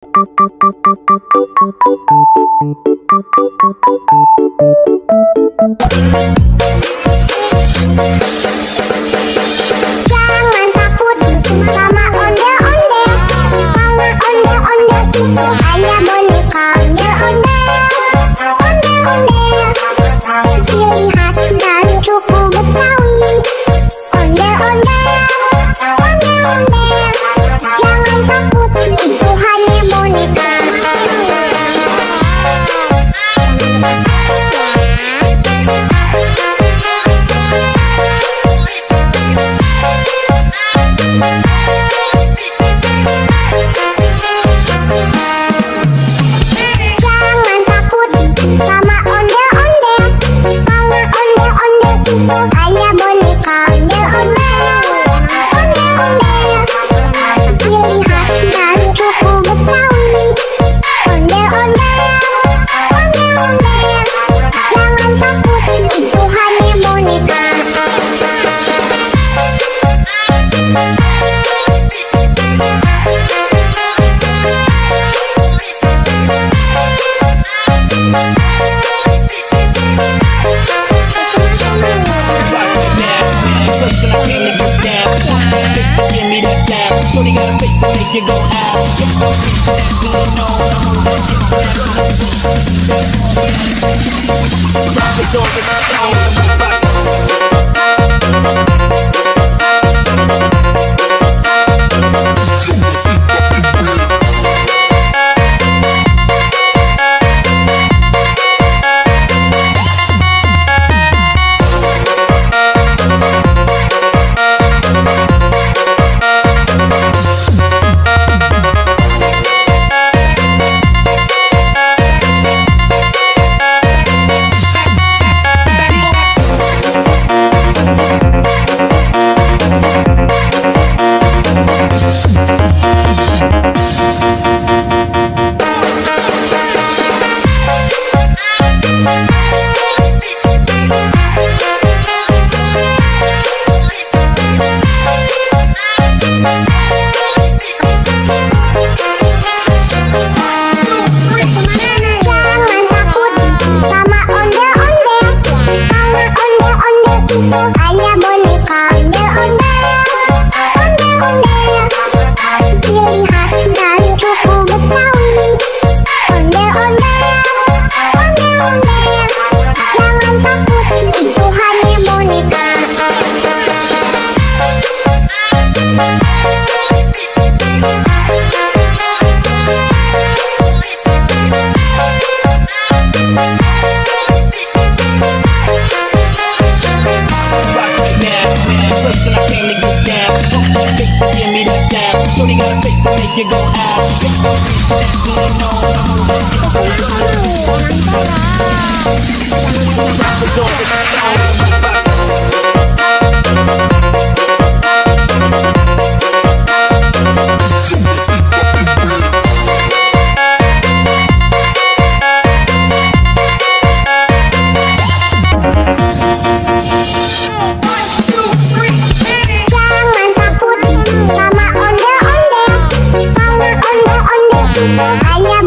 Jangan takut sama ondel-ondel, karena ondel-ondel itu hanya boneka. Ondel-ondel, ondel-ondel, ciri khas dan suku Betawi. Ondel-ondel, ondel-ondel, jangan takut, itu hanya boneka. Jangan takut sama ondel-ondel, karena ondel-ondel itu hanya boneka. Ondel-ondel, ondel-ondel, ciri khas dan suku Betawi. Ondel-ondel, ondel-ondel, jangan takut, itu hanya boneka. Shorty got a face to make you go out. Hanya boneka. Ondel-ondel, ciri khas dan suku Betawi. Ondel-ondel, ondel-ondel, jangan takut, itu hanya boneka. Shorty got a face to make you go Jangan takut sama ondel-ondel, karena ondel-ondel itu hanya